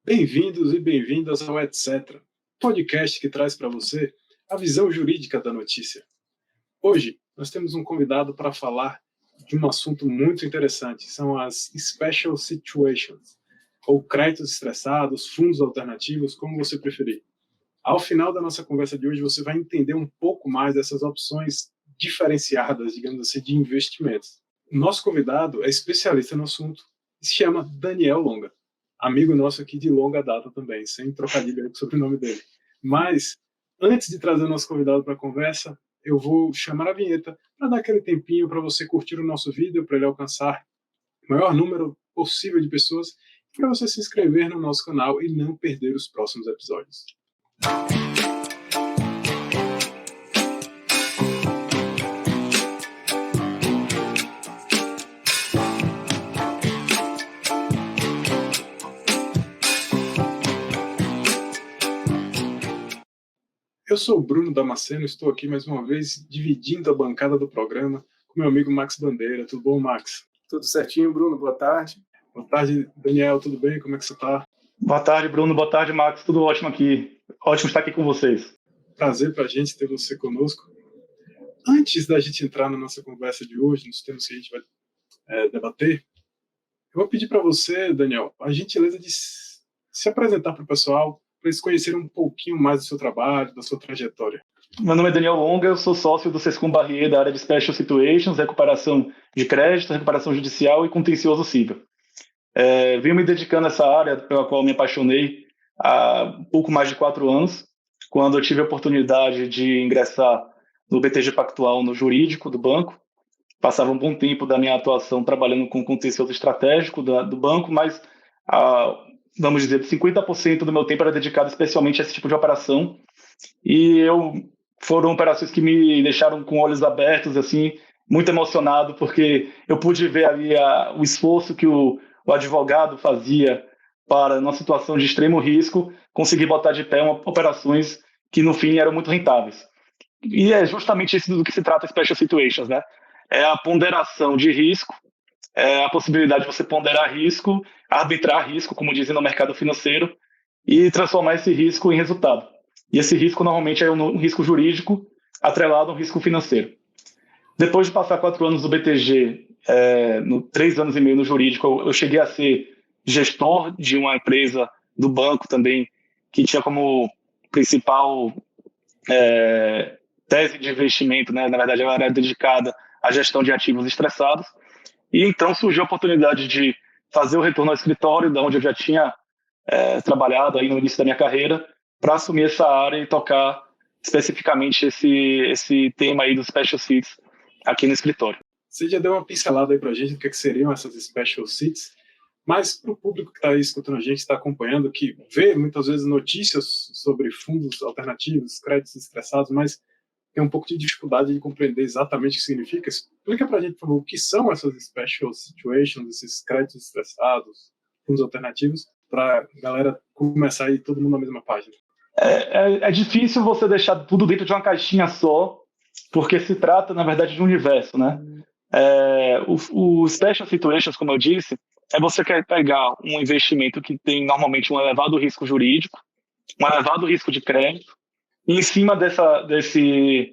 Bem-vindos e bem-vindas ao Etc., podcast que traz para você a visão jurídica da notícia. Hoje, nós temos um convidado para falar de um assunto muito interessante, são as Special Situations, ou créditos estressados, fundos alternativos, como você preferir. Ao final da nossa conversa de hoje, você vai entender um pouco mais dessas opções diferenciadas, digamos assim, de investimentos. O nosso convidado é especialista no assunto e se chama Daniel Longa, amigo nosso aqui de longa data também, sem trocadilho com o sobrenome dele. Mas, antes de trazer o nosso convidado para a conversa, eu vou chamar a vinheta para dar aquele tempinho para você curtir o nosso vídeo, para ele alcançar o maior número possível de pessoas, para você se inscrever no nosso canal e não perder os próximos episódios. Eu sou o Bruno Damasceno, estou aqui mais uma vez dividindo a bancada do programa com meu amigo Max Bandeira. Tudo bom, Max? Tudo certinho, Bruno. Boa tarde. Boa tarde, Daniel. Tudo bem? Como é que você está? Boa tarde, Bruno. Boa tarde, Max. Tudo ótimo aqui. Ótimo estar aqui com vocês. Prazer para a gente ter você conosco. Antes da gente entrar na nossa conversa de hoje, nos temas que a gente vai debater, eu vou pedir para você, Daniel, a gentileza de se apresentar para o pessoal, para eles conhecerem um pouquinho mais do seu trabalho, da sua trajetória. Meu nome é Daniel Longa, eu sou sócio do Sescom Barrier da área de Special Situations, recuperação de crédito, recuperação judicial e contencioso civil. Venho me dedicando a essa área pela qual me apaixonei há pouco mais de 4 anos, quando eu tive a oportunidade de ingressar no BTG Pactual, no jurídico do banco. Passava um bom tempo da minha atuação trabalhando com contencioso estratégico do banco, mas, vamos dizer, 50% do meu tempo era dedicado especialmente a esse tipo de operação. E foram operações que me deixaram com olhos abertos, assim, muito emocionado, porque eu pude ver ali o esforço que o advogado fazia para, numa situação de extremo risco, conseguir botar de pé operações que, no fim, eram muito rentáveis. E é justamente isso do que se trata Special Situations, né? É a ponderação de risco, é a possibilidade de você ponderar risco, arbitrar risco, como dizem no mercado financeiro, e transformar esse risco em resultado. E esse risco normalmente é um risco jurídico atrelado a um risco financeiro. Depois de passar 4 anos no BTG, 3 anos e meio no jurídico, eu cheguei a ser gestor de uma empresa do banco também, que tinha como principal tese de investimento, né? Na verdade, ela era dedicada à gestão de ativos estressados. E então surgiu a oportunidade de fazer o retorno ao escritório, da onde eu já tinha trabalhado aí no início da minha carreira, para assumir essa área e tocar especificamente esse tema aí dos Special Situations aqui no escritório. Você já deu uma pincelada aí para a gente do que seriam essas Special Situations, mas para o público que está aí escutando a gente, está acompanhando, que vê muitas vezes notícias sobre fundos alternativos, créditos estressados, mas tem um pouco de dificuldade de compreender exatamente o que significa. Explica para a gente, por favor, o que são essas Special Situations, esses créditos estressados, fundos alternativos, para a galera começar aí todo mundo na mesma página. É difícil você deixar tudo dentro de uma caixinha só, porque se trata, na verdade, de um universo, né? O Special Situations, como eu disse, você quer pegar um investimento que tem normalmente um elevado risco jurídico, um elevado risco de crédito, e em cima desse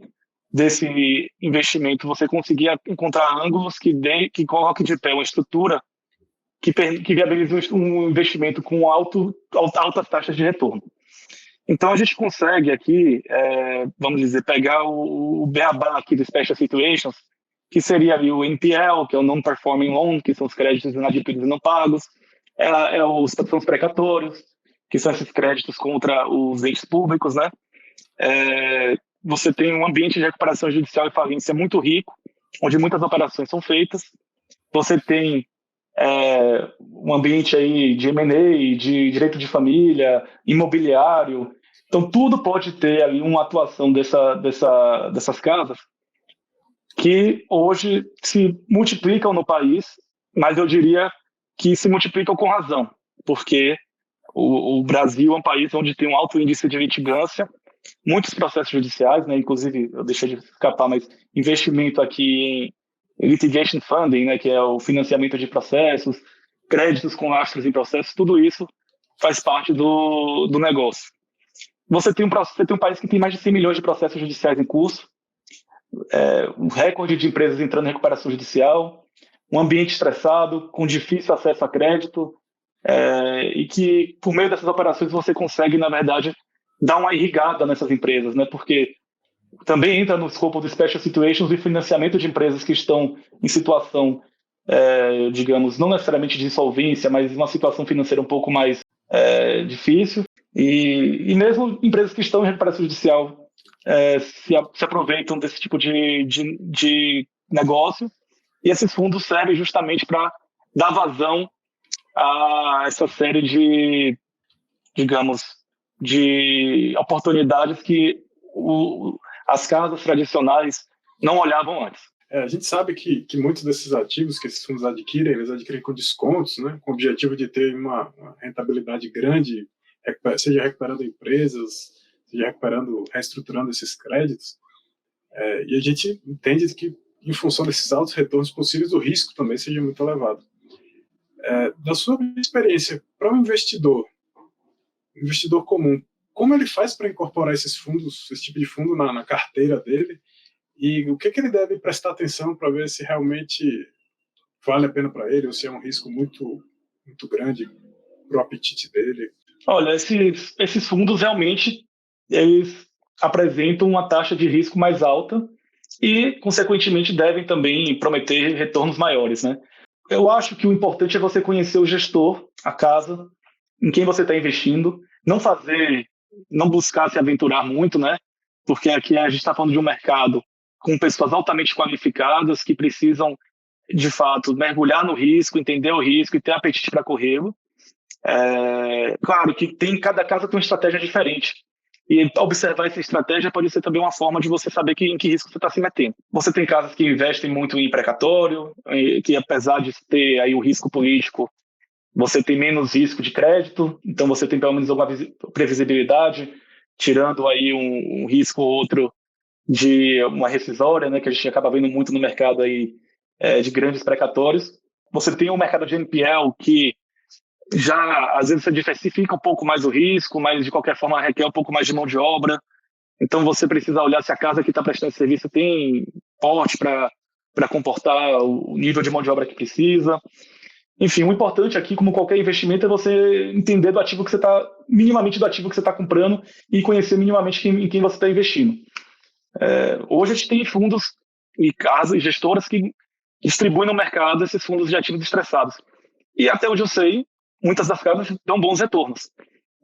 investimento você conseguir encontrar ângulos que coloquem de pé uma estrutura que viabilize um investimento com altas taxas de retorno. Então a gente consegue aqui, vamos dizer, pegar o beabá aqui do Special Situations, que seria ali o NPL, que é o Non-Performing Loan, que são os créditos inadimplidos e não pagos, são os precatórios, que são esses créditos contra os entes públicos, né? Você tem um ambiente de recuperação judicial e falência muito rico, onde muitas operações são feitas. Você tem um ambiente aí de M&A, de direito de família, imobiliário. Então, tudo pode ter ali uma atuação dessas casas que hoje se multiplicam no país, mas eu diria que se multiplicam com razão, porque o Brasil é um país onde tem um alto índice de litigância, muitos processos judiciais, né? Inclusive, eu deixei de escapar, mas investimento aqui em litigation funding, né? Que é o financiamento de processos, créditos com lastros em processos, tudo isso faz parte do negócio. Você tem um país que tem mais de 100 milhões de processos judiciais em curso, um recorde de empresas entrando em recuperação judicial, um ambiente estressado, com difícil acesso a crédito, e que, por meio dessas operações, você consegue, na verdade, dar uma irrigada nessas empresas, né? Porque também entra no escopo do Special Situations e financiamento de empresas que estão em situação, digamos, não necessariamente de insolvência, mas uma situação financeira um pouco mais difícil. E mesmo empresas que estão em recuperação judicial se aproveitam desse tipo de negócio, e esses fundos servem justamente para dar vazão a essa série de, digamos, de oportunidades que as casas tradicionais não olhavam antes. A gente sabe que muitos desses ativos que esses fundos adquirem, eles adquirem com descontos, né, com o objetivo de ter uma rentabilidade grande, seja recuperando empresas, seja reestruturando esses créditos. E a gente entende que, em função desses altos retornos possíveis, o risco também seja muito elevado. Da sua experiência, para um investidor comum, como ele faz para incorporar esses fundos, esse tipo de fundo na carteira dele, e o que ele deve prestar atenção para ver se realmente vale a pena para ele ou se é um risco muito, muito grande para o apetite dele? Olha, esses fundos realmente eles apresentam uma taxa de risco mais alta e, consequentemente, devem também prometer retornos maiores, né? Eu acho que o importante é você conhecer o gestor, a casa, em quem você está investindo, não buscar se aventurar muito, né? Porque aqui a gente está falando de um mercado com pessoas altamente qualificadas que precisam, de fato, mergulhar no risco, entender o risco e ter apetite para corrê-lo. Claro que cada casa tem uma estratégia diferente. E observar essa estratégia pode ser também uma forma de você saber em que risco você está se metendo. Você tem casas que investem muito em precatório, que apesar de ter aí o risco político, você tem menos risco de crédito, então você tem pelo menos alguma previsibilidade, tirando aí um risco ou outro de uma rescisória, né, que a gente acaba vendo muito no mercado aí, de grandes precatórios. Você tem um mercado de NPL que já, às vezes, você diversifica um pouco mais o risco, mas, de qualquer forma, requer um pouco mais de mão de obra. Então, você precisa olhar se a casa que está prestando serviço tem porte para comportar o nível de mão de obra que precisa. Enfim, o importante aqui, como qualquer investimento, é você entender minimamente do ativo que você está comprando e conhecer minimamente em quem você está investindo. Hoje a gente tem fundos e casas e gestoras que distribuem no mercado esses fundos de ativos estressados. E até onde eu sei, muitas das casas dão bons retornos.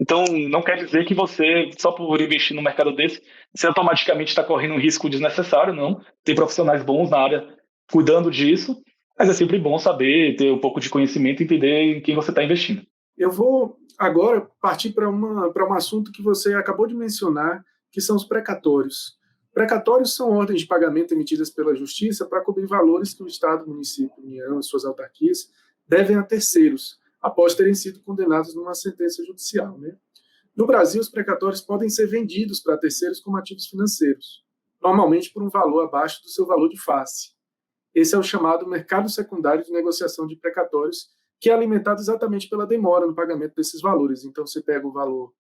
Então, não quer dizer que você, só por investir no mercado desse, você automaticamente está correndo um risco desnecessário, não. Tem profissionais bons na área cuidando disso, mas é sempre bom saber, ter um pouco de conhecimento e entender em quem você está investindo. Eu vou agora partir para um assunto que você acabou de mencionar, que são os precatórios. Precatórios são ordens de pagamento emitidas pela Justiça para cobrir valores que o Estado, o município, a União e suas autarquias devem a terceiros, após terem sido condenados numa sentença judicial, né? No Brasil, os precatórios podem ser vendidos para terceiros como ativos financeiros, normalmente por um valor abaixo do seu valor de face. Esse é o chamado mercado secundário de negociação de precatórios, que é alimentado exatamente pela demora no pagamento desses valores. Então, você pega o valor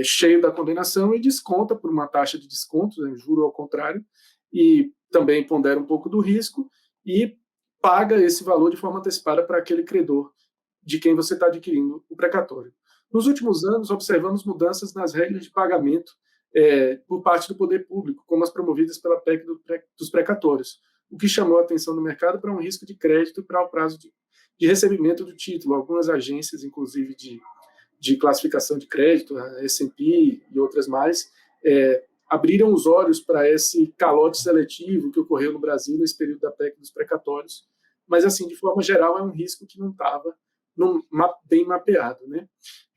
cheio da condenação e desconta por uma taxa de desconto, né, juro ao contrário, e também pondera um pouco do risco e paga esse valor de forma antecipada para aquele credor de quem você está adquirindo o precatório. Nos últimos anos, observamos mudanças nas regras de pagamento por parte do poder público, como as promovidas pela PEC dos precatórios, o que chamou a atenção do mercado para um risco de crédito e para o prazo de recebimento do título. Algumas agências, inclusive de classificação de crédito, a S&P e outras mais, abriram os olhos para esse calote seletivo que ocorreu no Brasil nesse período da PEC dos precatórios, mas, assim, de forma geral, é um risco que não estava bem mapeado, né?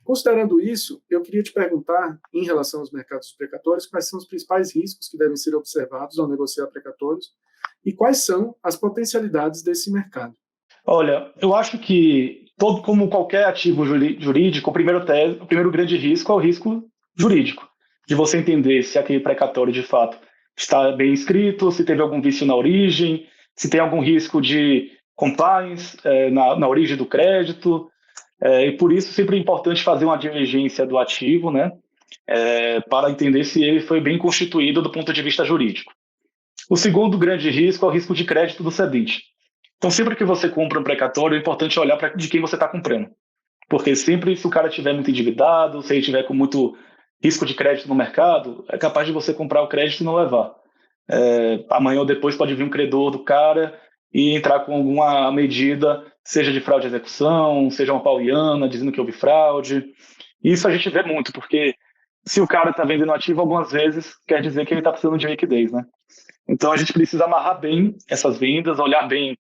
Considerando isso, eu queria te perguntar, em relação aos mercados precatórios, quais são os principais riscos que devem ser observados ao negociar precatórios e quais são as potencialidades desse mercado. Olha, eu acho que, como qualquer ativo jurídico, o primeiro grande risco é o risco jurídico, de você entender se aquele precatório, de fato, está bem escrito, se teve algum vício na origem, se tem algum risco de compliance na origem do crédito, E por isso sempre é importante fazer uma diligência do ativo, né, para entender se ele foi bem constituído do ponto de vista jurídico. O segundo grande risco é o risco de crédito do cedente. Então, sempre que você compra um precatório, é importante olhar para de quem você está comprando. Porque sempre, se o cara estiver muito endividado, se ele estiver com muito risco de crédito no mercado, é capaz de você comprar o crédito e não levar. Amanhã ou depois pode vir um credor do cara e entrar com alguma medida, seja de fraude à execução, seja uma pauliana, dizendo que houve fraude. Isso a gente vê muito, porque se o cara está vendendo ativo, algumas vezes quer dizer que ele está precisando de liquidez, né? Então a gente precisa amarrar bem essas vendas, olhar bem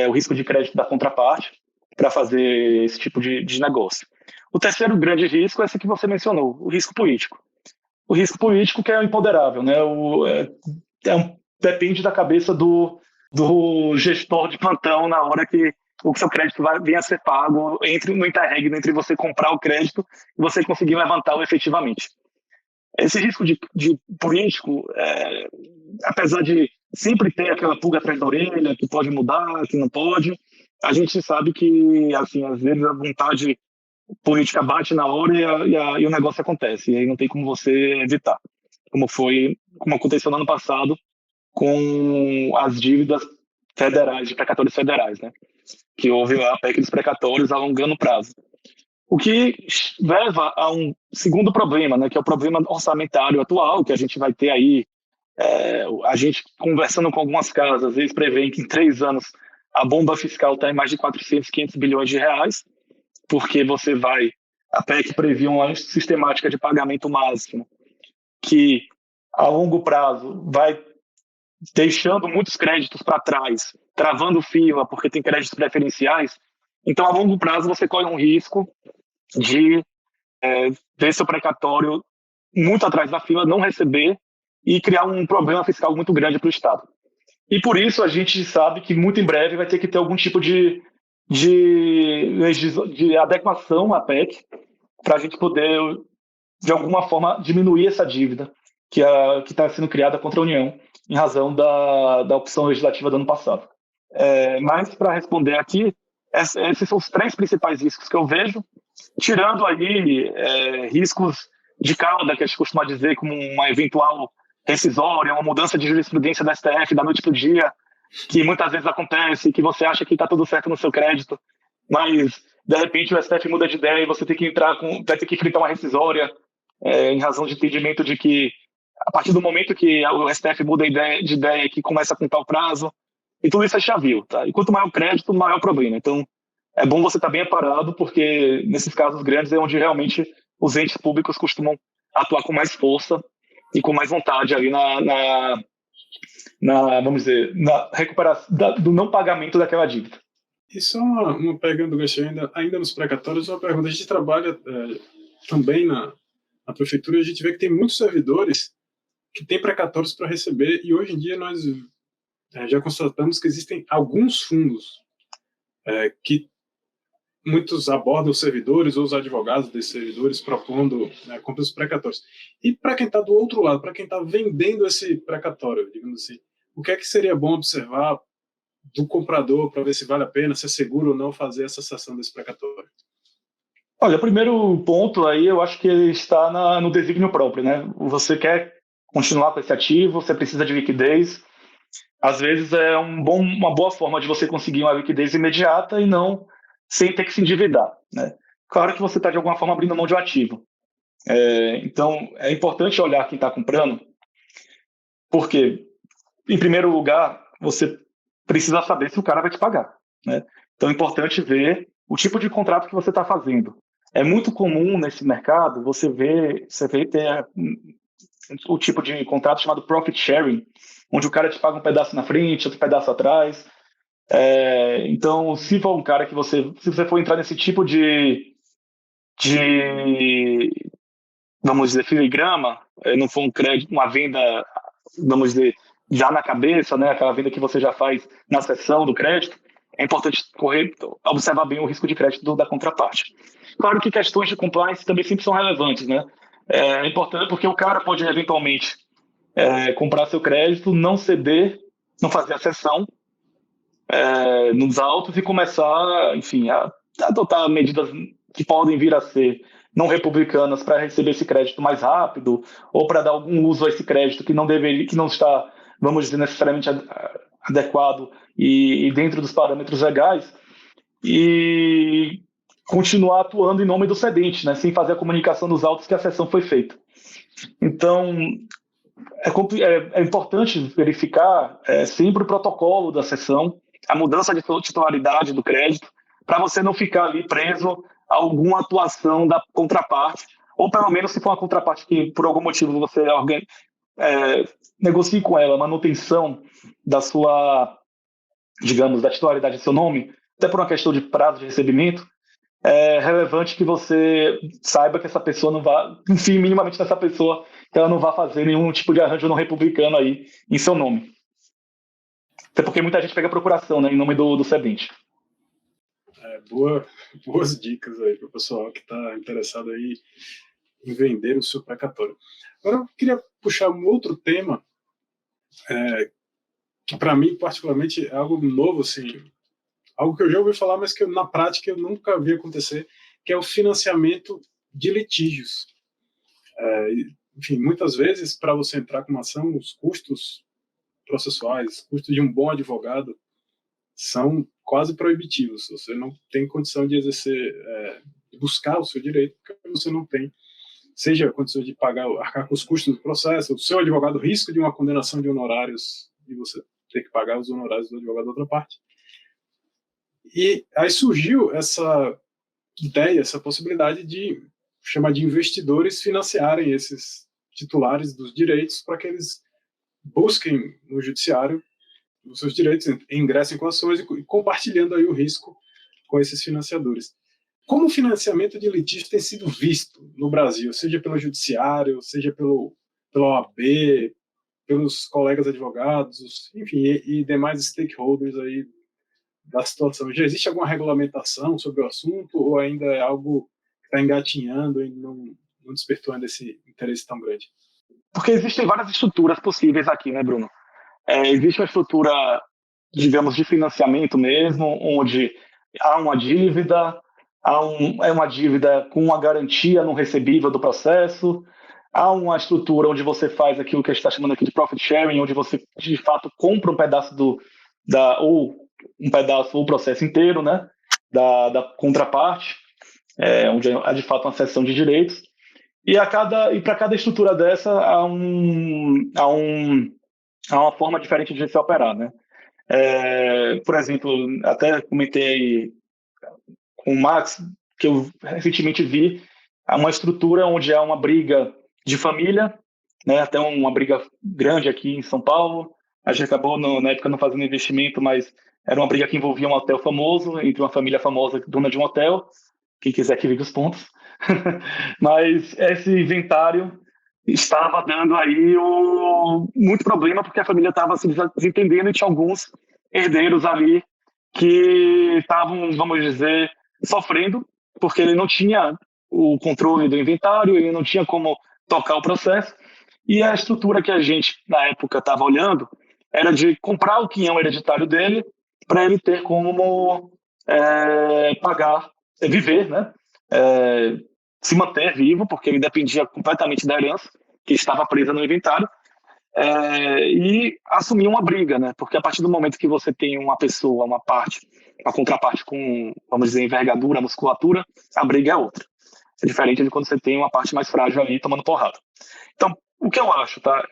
o risco de crédito da contraparte para fazer esse tipo de negócio. O terceiro grande risco é esse que você mencionou, o risco político. O risco político que é o imponderável, né? Depende da cabeça do gestor de plantão na hora que o seu crédito venha a ser pago no interregno entre você comprar o crédito e você conseguir levantá-lo efetivamente. Esse risco de político, apesar de sempre ter aquela pulga atrás da orelha, que pode mudar, que não pode, a gente sabe que, assim, às vezes a vontade política bate na hora e o negócio acontece, e aí não tem como você evitar, como aconteceu no ano passado com as dívidas federais, de precatórios federais, né? Que houve a PEC dos precatórios alongando o prazo. O que leva a um segundo problema, né, que é o problema orçamentário atual, que a gente vai ter aí, a gente conversando com algumas casas, eles preveem que em 3 anos a bomba fiscal está em mais de 400, 500 bilhões de reais, porque a PEC previa uma sistemática de pagamento máximo, que a longo prazo vai deixando muitos créditos para trás, travando fila, porque tem créditos preferenciais. Então, a longo prazo, você corre um risco de ver seu precatório muito atrás da fila, não receber e criar um problema fiscal muito grande para o Estado. E por isso a gente sabe que muito em breve vai ter que ter algum tipo de adequação à PEC para a gente poder, de alguma forma, diminuir essa dívida que está sendo criada contra a União em razão da opção legislativa do ano passado. Mas, para responder aqui, esses são os 3 principais riscos que eu vejo, tirando aí riscos de cauda, que a gente costuma dizer, como uma eventual rescisória, uma mudança de jurisprudência da STF da noite para o dia, que muitas vezes acontece, que você acha que está tudo certo no seu crédito, mas de repente o STF muda de ideia e você vai ter que enfrentar uma rescisória em razão de entendimento de que a partir do momento que o STF muda de ideia que começa a contar o prazo, e tudo isso a gente já viu, tá? E quanto maior o crédito, maior o problema. Então, é bom você estar bem aparado, porque nesses casos grandes é onde realmente os entes públicos costumam atuar com mais força e com mais vontade ali vamos dizer, na recuperação do não pagamento daquela dívida. E só uma pegando o gancho ainda nos precatórios, uma pergunta. A gente trabalha também na prefeitura, a gente vê que tem muitos servidores que têm precatórios para receber, e hoje em dia nós já constatamos que existem alguns fundos que muitos abordam os servidores ou os advogados desses servidores propondo compras precatórias. E para quem está do outro lado, para quem está vendendo esse precatório, digamos assim, o que é que seria bom observar do comprador para ver se vale a pena, se é seguro ou não fazer essa cessão desse precatório? Olha, o primeiro ponto aí eu acho que está no desígnio próprio, né? Você quer continuar com esse ativo, você precisa de liquidez. Às vezes é uma boa forma de você conseguir uma liquidez imediata e não sem ter que se endividar, né? Claro que você está de alguma forma abrindo mão de um ativo. Então é importante olhar quem está comprando, porque em primeiro lugar você precisa saber se o cara vai te pagar, né? Então é importante ver o tipo de contrato que você está fazendo. É muito comum nesse mercado você ver ter o tipo de contrato chamado profit sharing, onde o cara te paga um pedaço na frente, outro pedaço atrás. Então, se for um cara se você for entrar nesse tipo de vamos dizer, filigrama, não for um crédito, uma venda, vamos dizer, já na cabeça, né, aquela venda que você já faz na sessão do crédito, é importante observar bem o risco de crédito da contraparte. Claro que questões de compliance também sempre são relevantes, né? É importante porque o cara pode eventualmente comprar seu crédito, não ceder, não fazer a cessão nos autos e começar, enfim, a adotar medidas que podem vir a ser não republicanas para receber esse crédito mais rápido, ou para dar algum uso a esse crédito que não deveria, que não está, vamos dizer, necessariamente adequado e dentro dos parâmetros legais, e continuar atuando em nome do cedente, né, sem fazer a comunicação dos autos que a cessão foi feita. Então, é importante verificar sempre o protocolo da cessão, a mudança de titularidade do crédito, para você não ficar ali preso a alguma atuação da contraparte, ou pelo menos se for uma contraparte que, por algum motivo, você negocie com ela a manutenção da sua, digamos, da titularidade do seu nome, até por uma questão de prazo de recebimento, é relevante que você saiba que essa pessoa não vá, enfim, minimamente nessa pessoa, que ela não vá fazer nenhum tipo de arranjo não republicano aí em seu nome. Até porque muita gente pega procuração, né, em nome do cedente. Boas dicas aí para o pessoal que está interessado aí em vender o seu precatório. Agora eu queria puxar um outro tema que para mim particularmente é algo novo, assim, algo que eu já ouvi falar, mas que na prática eu nunca vi acontecer, que é o financiamento de litígios. Enfim, muitas vezes para você entrar com uma ação, os custos processuais, custos de um bom advogado são quase proibitivos. Você não tem condição de exercer, de buscar o seu direito, porque você não tem, seja a condição de arcar com os custos do processo, o seu advogado risco de uma condenação de honorários e você ter que pagar os honorários do advogado da outra parte. E aí surgiu essa ideia, essa possibilidade de chamar de investidores financiarem esses titulares dos direitos para que eles busquem no judiciário os seus direitos, ingressem com ações e compartilhando aí o risco com esses financiadores. Como o financiamento de litígios tem sido visto no Brasil, seja pelo judiciário, seja pela OAB, pelos colegas advogados, enfim, e demais stakeholders aí da situação? Já existe alguma regulamentação sobre o assunto ou ainda é algo que está engatinhando e não despertou ainda esse interesse tão grande? Porque existem várias estruturas possíveis aqui, né, Bruno? Existe uma estrutura, digamos, de financiamento mesmo, onde há uma dívida, uma dívida com uma garantia não recebível do processo, há uma estrutura onde você faz aquilo que a gente está chamando aqui de profit sharing, onde você, de fato, compra um pedaço ou o processo inteiro, né, da contraparte, onde há, de fato, uma cessão de direitos. E para cada estrutura dessa há uma forma diferente de se operar, né? Por exemplo, até comentei com o Max que eu recentemente vi uma estrutura onde há uma briga de família, né? Até uma briga grande aqui em São Paulo. A gente acabou, na época, não fazendo investimento, mas era uma briga que envolvia um hotel famoso, entre uma família famosa, dona de um hotel. Quem quiser que ligue os pontos. Mas esse inventário estava dando aí muito problema, porque a família estava se desentendendo e tinha alguns herdeiros ali que estavam, vamos dizer, sofrendo, porque ele não tinha o controle do inventário, ele não tinha como tocar o processo, e a estrutura que a gente, na época, estava olhando era de comprar o quinhão hereditário dele para ele ter como viver, né? Se manter vivo, porque ele dependia completamente da herança que estava presa no inventário, e assumir uma briga, né? Porque a partir do momento que você tem uma pessoa, uma contraparte com, vamos dizer, envergadura, musculatura, a briga é outra. É diferente de quando você tem uma parte mais frágil ali tomando porrada. Então, o que eu acho, tá?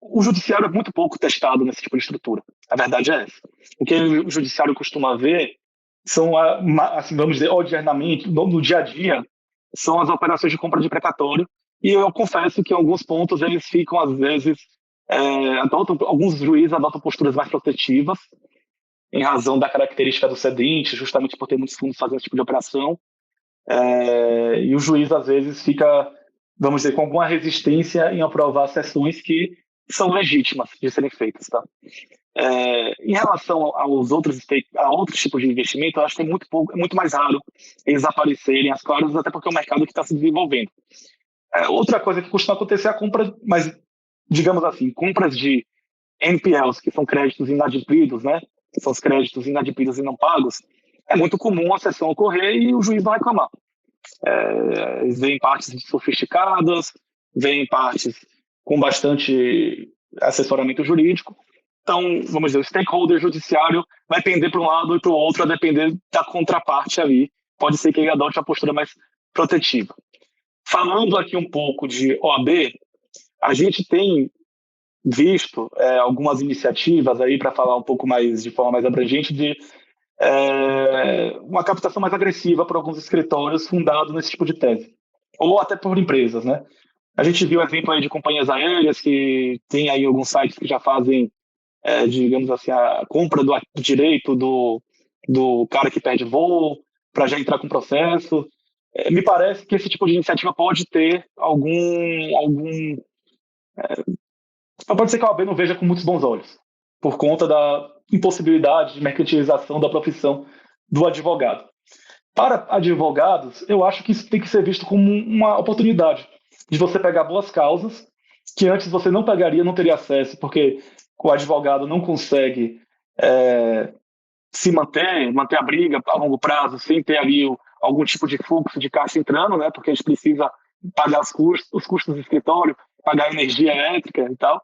O judiciário é muito pouco testado nesse tipo de estrutura. A verdade é essa. O que o judiciário costuma ver são, assim, vamos dizer, ordinariamente, no dia a dia, são as operações de compra de precatório, e eu confesso que em alguns pontos eles ficam, às vezes, alguns juízes adotam posturas mais protetivas, em razão da característica do cedente, justamente por ter muitos fundos fazendo esse tipo de operação, e o juiz, às vezes, fica, vamos dizer, com alguma resistência em aprovar sessões que são legítimas de serem feitas, tá? Em relação a outros tipos de investimento, eu acho que é muito mais raro eles aparecerem as claras, até porque é um mercado que está se desenvolvendo. Outra coisa que costuma acontecer é a compra, mas, digamos assim, compras de NPLs, que são créditos inadimplidos, né? São os créditos inadimplidos e não pagos. é muito comum a sessão ocorrer e o juiz não reclamar. Vem partes sofisticadas, vem partes com bastante assessoramento jurídico. Então, vamos dizer, o stakeholder judiciário vai pender para um lado e para o outro, a depender da contraparte ali. Pode ser que ele adote a postura mais protetiva. Falando aqui um pouco de OAB, a gente tem visto algumas iniciativas aí, para falar um pouco mais, de forma mais abrangente, de uma captação mais agressiva por alguns escritórios fundados nesse tipo de tese, ou até por empresas, né? A gente viu exemplo aí de companhias aéreas que tem aí alguns sites que já fazem, digamos assim, a compra do direito do cara que perde voo para já entrar com processo. Me parece que esse tipo de iniciativa pode ter pode ser que a OAB não veja com muitos bons olhos, por conta da impossibilidade de mercantilização da profissão do advogado. Para advogados, eu acho que isso tem que ser visto como uma oportunidade de você pegar boas causas que antes você não pegaria, não teria acesso, porque o advogado não consegue se manter a briga a longo prazo sem ter ali algum tipo de fluxo de caixa entrando, né? Porque a gente precisa pagar os custos do escritório, pagar energia elétrica e tal.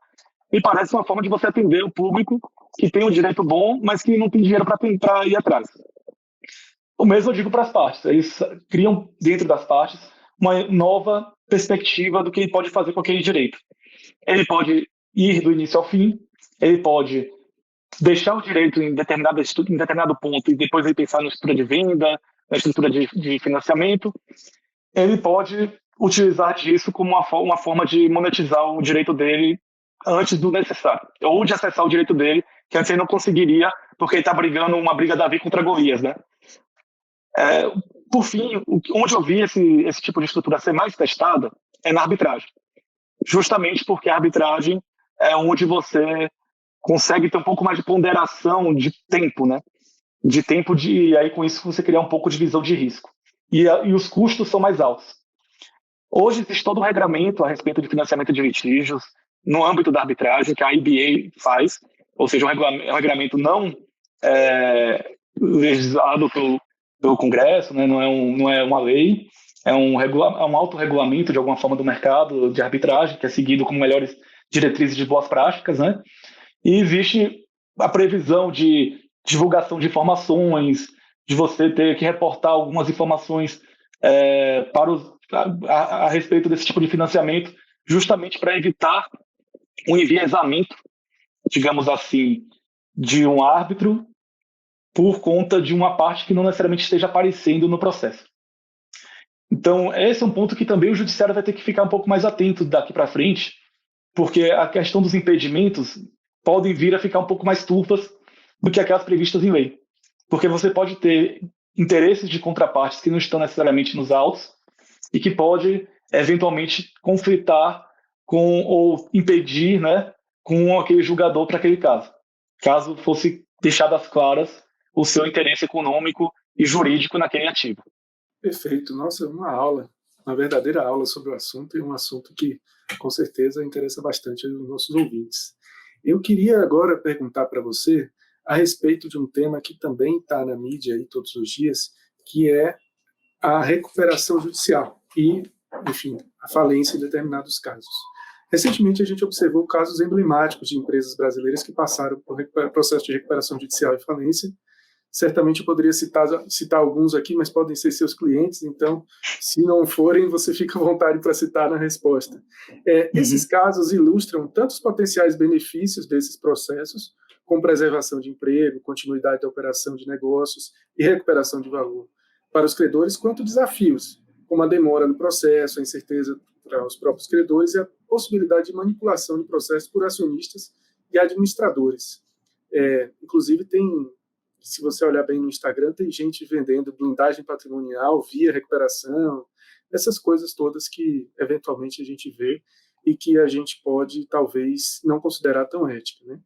Me parece uma forma de você atender o público que tem um direito bom, mas que não tem dinheiro para ir atrás. O mesmo eu digo para as partes. Eles criam dentro das partes uma nova perspectiva do que ele pode fazer com aquele direito. Ele pode ir do início ao fim, ele pode deixar o direito em determinado ponto e depois ele pensar na estrutura de venda, na estrutura de financiamento. Ele pode utilizar disso como uma forma de monetizar o direito dele antes do necessário, ou de acessar o direito dele, que antes ele não conseguiria, porque ele está brigando uma briga Davi contra Golias, né? Por fim, onde eu vi esse tipo de estrutura ser mais testada é na arbitragem. Justamente porque a arbitragem é onde você consegue ter um pouco mais de ponderação de tempo, né? De tempo e aí com isso você criar um pouco de visão de risco. E os custos são mais altos. Hoje existe todo um regramento a respeito de financiamento de litígios no âmbito da arbitragem, que a IBA faz, ou seja, um regramento não legislado pelo Congresso, né? Não é uma lei, é um autorregulamento de alguma forma do mercado de arbitragem, que é seguido como melhores diretrizes de boas práticas, né? E existe a previsão de divulgação de informações, de você ter que reportar algumas informações a respeito desse tipo de financiamento, justamente para evitar um enviesamento, digamos assim, de um árbitro por conta de uma parte que não necessariamente esteja aparecendo no processo. Então, esse é um ponto que também o judiciário vai ter que ficar um pouco mais atento daqui para frente, porque a questão dos impedimentos podem vir a ficar um pouco mais turvas do que aquelas previstas em lei. Porque você pode ter interesses de contrapartes que não estão necessariamente nos autos e que pode, eventualmente, conflitar ou impedir, né, com aquele julgador para aquele caso fosse deixado às claras o seu interesse econômico e jurídico naquele ativo. Perfeito. Nossa, uma verdadeira aula sobre o assunto, e um assunto que, com certeza, interessa bastante aos nossos ouvintes. Eu queria agora perguntar para você a respeito de um tema que também está na mídia aí todos os dias, que é a recuperação judicial e, enfim, a falência em determinados casos. Recentemente, a gente observou casos emblemáticos de empresas brasileiras que passaram por processo de recuperação judicial e falência. Certamente eu poderia citar alguns aqui, mas podem ser seus clientes, então, se não forem, você fica à vontade para citar na resposta. Esses casos ilustram tanto os potenciais benefícios desses processos, como preservação de emprego, continuidade da operação de negócios e recuperação de valor para os credores, quanto desafios, como a demora no processo, a incerteza para os próprios credores e a possibilidade de manipulação do processo por acionistas e administradores. Inclusive, se você olhar bem no Instagram, tem gente vendendo blindagem patrimonial via recuperação, essas coisas todas que, eventualmente, a gente vê e que a gente pode, talvez, não considerar tão ética, né?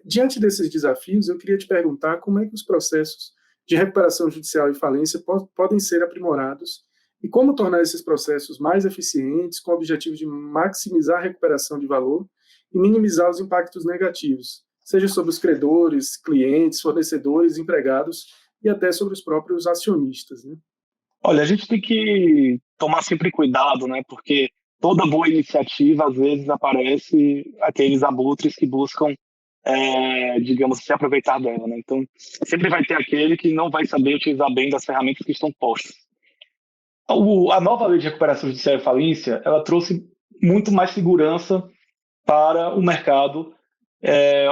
Diante desses desafios, eu queria te perguntar como é que os processos de recuperação judicial e falência podem ser aprimorados e como tornar esses processos mais eficientes com o objetivo de maximizar a recuperação de valor e minimizar os impactos negativos, seja sobre os credores, clientes, fornecedores, empregados e até sobre os próprios acionistas, né? Olha, a gente tem que tomar sempre cuidado, né? Porque toda boa iniciativa, às vezes, aparece aqueles abutres que buscam, digamos, se aproveitar dela, né? Então, sempre vai ter aquele que não vai saber utilizar bem das ferramentas que estão postas. A nova lei de recuperação judicial e falência, ela trouxe muito mais segurança para o mercado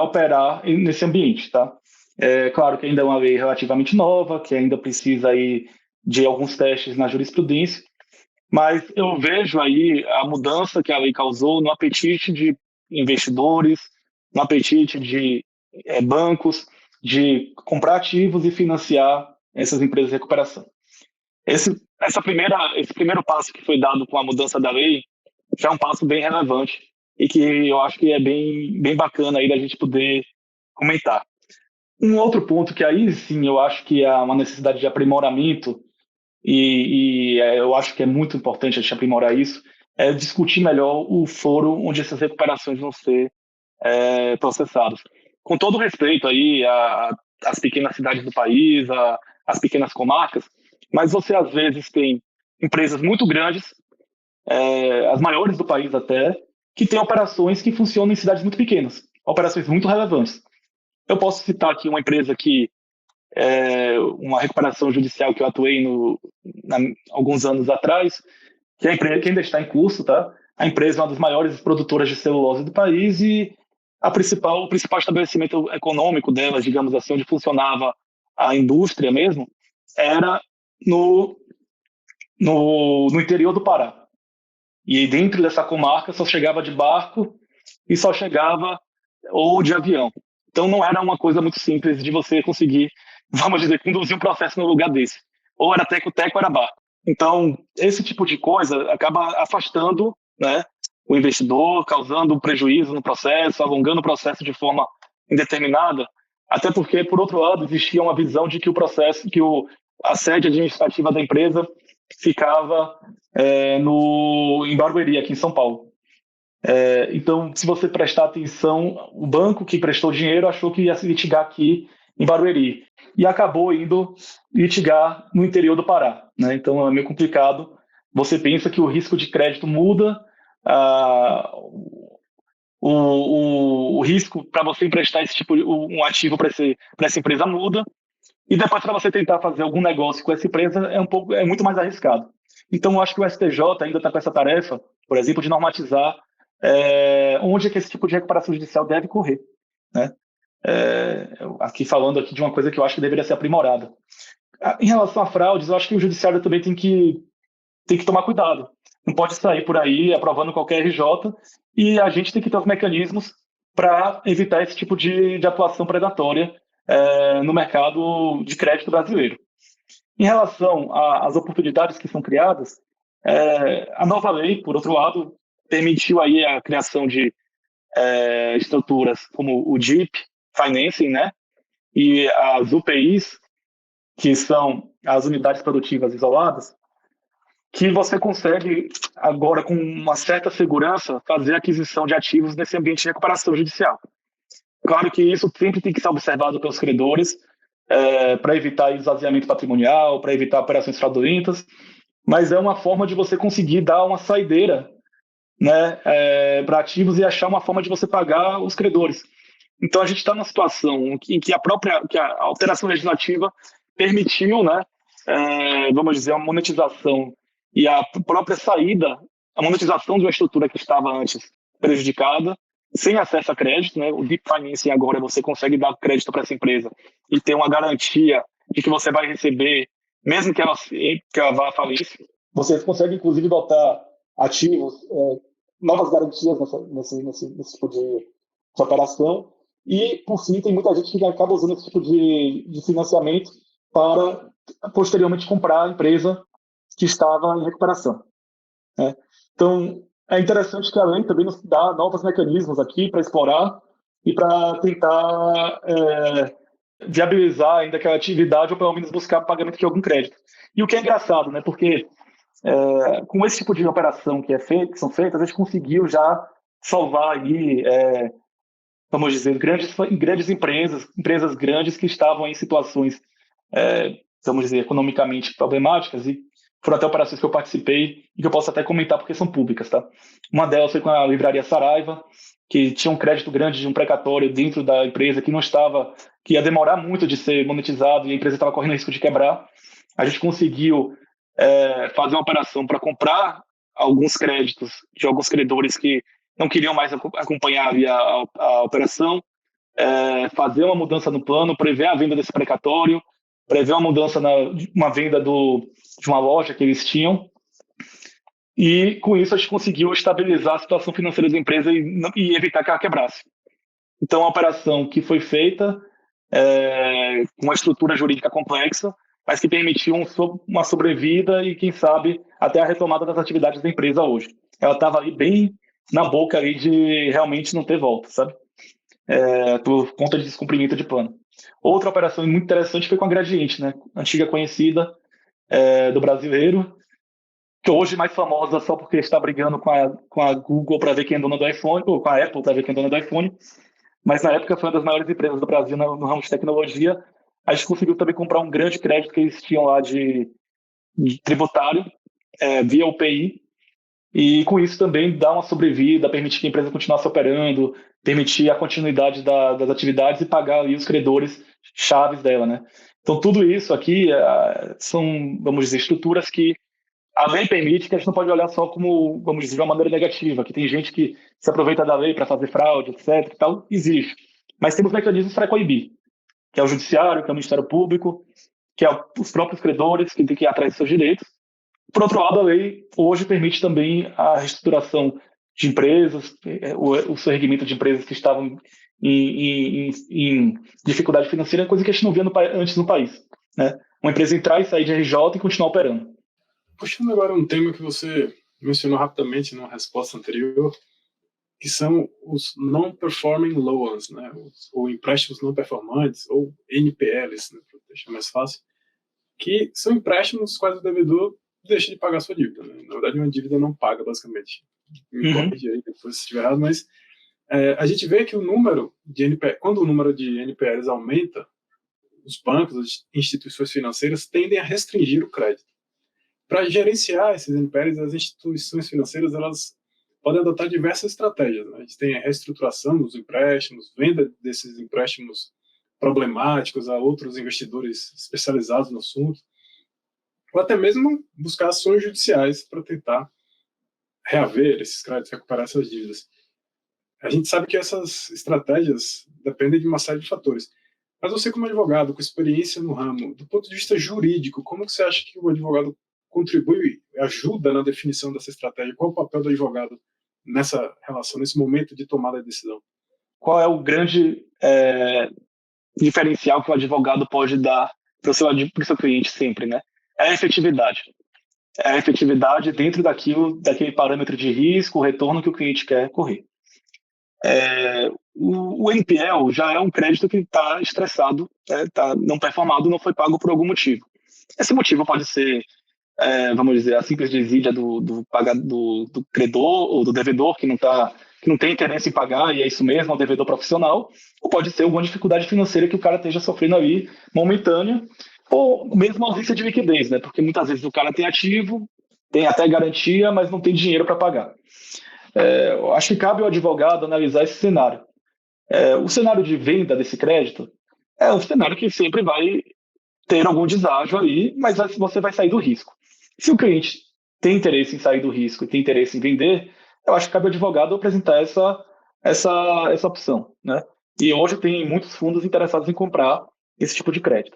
operar nesse ambiente, tá? É claro que ainda é uma lei relativamente nova, que ainda precisa aí de alguns testes na jurisprudência, mas eu vejo aí a mudança que a lei causou no apetite de investidores, no apetite de bancos, de comprar ativos e financiar essas empresas de recuperação. Esse primeiro passo que foi dado com a mudança da lei já é um passo bem relevante e que eu acho que é bem bacana aí da gente poder comentar. Um outro ponto que aí sim eu acho que há uma necessidade de aprimoramento e eu acho que é muito importante a gente aprimorar isso, é discutir melhor o foro onde essas recuperações vão ser processadas. Com todo respeito aí às pequenas cidades do país, às pequenas comarcas, mas você às vezes tem empresas muito grandes, as maiores do país até, que têm operações que funcionam em cidades muito pequenas, operações muito relevantes. Eu posso citar aqui uma empresa que uma recuperação judicial que eu atuei alguns anos atrás, que a empresa que ainda está em curso, tá? A empresa é uma das maiores produtoras de celulose do país e o principal estabelecimento econômico dela, digamos assim, onde funcionava a indústria mesmo, era no interior do Pará. E dentro dessa comarca só chegava de barco e só chegava ou de avião. Então não era uma coisa muito simples de você conseguir, vamos dizer, conduzir um processo no lugar desse. Ou era teco-teco ou era barco. Então, esse tipo de coisa acaba afastando, né, o investidor, causando prejuízo no processo, alongando o processo de forma indeterminada, até porque, por outro lado, existia uma visão de que a sede administrativa da empresa ficava em Barueri, aqui em São Paulo. Então, se você prestar atenção, o banco que prestou dinheiro achou que ia se litigar aqui em Barueri e acabou indo litigar no interior do Pará, né? Então, é meio complicado. Você pensa que o risco de crédito muda, o risco para você emprestar um ativo para essa empresa muda, e depois para você tentar fazer algum negócio com essa empresa é muito mais arriscado. Então, eu acho que o STJ ainda está com essa tarefa, por exemplo, de normatizar onde é que esse tipo de recuperação judicial deve correr, né? Aqui falando aqui de uma coisa que eu acho que deveria ser aprimorada. Em relação a fraudes, eu acho que o judiciário também tem que tomar cuidado. Não pode sair por aí aprovando qualquer RJ e a gente tem que ter os mecanismos para evitar esse tipo de atuação predatória no mercado de crédito brasileiro. Em relação às oportunidades que são criadas, a nova lei, por outro lado, permitiu aí a criação de estruturas como o DIP Financing, né? E as UPIs, que são as unidades produtivas isoladas, que você consegue agora, com uma certa segurança, fazer aquisição de ativos nesse ambiente de recuperação judicial. Claro que isso sempre tem que ser observado pelos credores, para evitar esvaziamento patrimonial, para evitar operações fraudulentas, mas é uma forma de você conseguir dar uma saideira, né, para ativos e achar uma forma de você pagar os credores. Então a gente está numa situação em que a alteração legislativa permitiu, né, vamos dizer, uma monetização e a própria saída, a monetização de uma estrutura que estava antes prejudicada, sem acesso a crédito, né? O Deep Financing agora você consegue dar crédito para essa empresa e ter uma garantia de que você vai receber, mesmo que ela vá falir. Você consegue, inclusive, botar ativos, novas garantias nesse tipo de operação. E, por fim, tem muita gente que acaba usando esse tipo de financiamento para, posteriormente, comprar a empresa que estava em recuperação, né? Então, é interessante que a lei também nos dá novos mecanismos aqui para explorar e para tentar viabilizar ainda aquela atividade ou pelo menos buscar pagamento de algum crédito. E o que é engraçado, né? Porque com esse tipo de operação que são feitas, a gente conseguiu já salvar aí, vamos dizer, grandes empresas grandes que estavam em situações vamos dizer, economicamente problemáticas, e foram até operações que eu participei e que eu posso até comentar porque são públicas, tá? Uma delas foi com a livraria Saraiva, que tinha um crédito grande de um precatório dentro da empresa que ia demorar muito de ser monetizado e a empresa estava correndo risco de quebrar. A gente conseguiu fazer uma operação para comprar alguns créditos de alguns credores que não queriam mais acompanhar a operação, fazer uma mudança no plano, prever a venda desse precatório, prever uma mudança uma venda de uma loja que eles tinham, e com isso a gente conseguiu estabilizar a situação financeira da empresa e evitar que ela quebrasse. Então, a operação que foi feita com uma estrutura jurídica complexa, mas que permitiu uma sobrevida e, quem sabe, até a retomada das atividades da empresa hoje. Ela estava ali bem na boca ali de realmente não ter volta, sabe? Por conta de descumprimento de plano. Outra operação muito interessante foi com a Gradiente, né? Antiga conhecida do brasileiro, que hoje é mais famosa só porque está brigando com a Google para ver quem é dona do iPhone, ou com a Apple para ver quem é dona do iPhone, mas na época foi uma das maiores empresas do Brasil no ramo de tecnologia. A gente conseguiu também comprar um grande crédito que eles tinham lá de tributário, via UPI, e com isso também dar uma sobrevida, permitir que a empresa continuasse operando, permitir a continuidade das atividades e pagar ali os credores chaves dela, né? Então tudo isso aqui são, vamos dizer, estruturas que a lei permite, que a gente não pode olhar só como, vamos dizer, de uma maneira negativa, que tem gente que se aproveita da lei para fazer fraude, etc. E tal, existe. Mas temos mecanismos para coibir, que é o judiciário, que é o Ministério Público, que é os próprios credores, que têm que ir atrás dos seus direitos. Por outro lado, a lei hoje permite também a reestruturação de empresas, o surgimento de empresas que estavam em dificuldade financeira, coisa que a gente não via antes no país, né? Uma empresa entrar e sair de RJ e continuar operando. Puxando agora um tema que você mencionou rapidamente numa resposta anterior, que são os non-performing loans, né? Ou empréstimos não performantes, ou NPLs, né? Para deixar mais fácil, que são empréstimos quais o devedor deixa de pagar a sua dívida, né? Na verdade, uma dívida não paga, basicamente. Me corrige aí depois se estiver errado, mas a gente vê que o número de NPL, quando o número de NPLs aumenta, os bancos, as instituições financeiras tendem a restringir o crédito. Para gerenciar esses NPLs, as instituições financeiras elas podem adotar diversas estratégias, né? A gente tem a reestruturação dos empréstimos, venda desses empréstimos problemáticos a outros investidores especializados no assunto, ou até mesmo buscar ações judiciais para tentar reaver esses créditos, recuperar essas dívidas. A gente sabe que essas estratégias dependem de uma série de fatores. Mas você, como advogado, com experiência no ramo, do ponto de vista jurídico, como que você acha que o advogado contribui, ajuda na definição dessa estratégia? Qual é o papel do advogado nessa relação, nesse momento de tomada de decisão? Qual é o grande diferencial que o advogado pode dar para o seu cliente sempre, né? É a efetividade. É a efetividade dentro daquele parâmetro de risco, o retorno que o cliente quer correr. O NPL já é um crédito que está estressado, está não performado, não foi pago por algum motivo. Esse motivo pode ser, vamos dizer, a simples desídia do credor ou do devedor que não tem interesse em pagar, e é isso mesmo, é um devedor profissional, ou pode ser alguma dificuldade financeira que o cara esteja sofrendo ali, momentânea, ou mesmo ausência de liquidez, né? Porque muitas vezes o cara tem ativo, tem até garantia, mas não tem dinheiro para pagar. Eu acho que cabe ao advogado analisar esse cenário. O cenário de venda desse crédito é um cenário que sempre vai ter algum deságio ali, mas você vai sair do risco. Se o cliente tem interesse em sair do risco e tem interesse em vender, eu acho que cabe ao advogado apresentar essa opção, né? E hoje tem muitos fundos interessados em comprar esse tipo de crédito.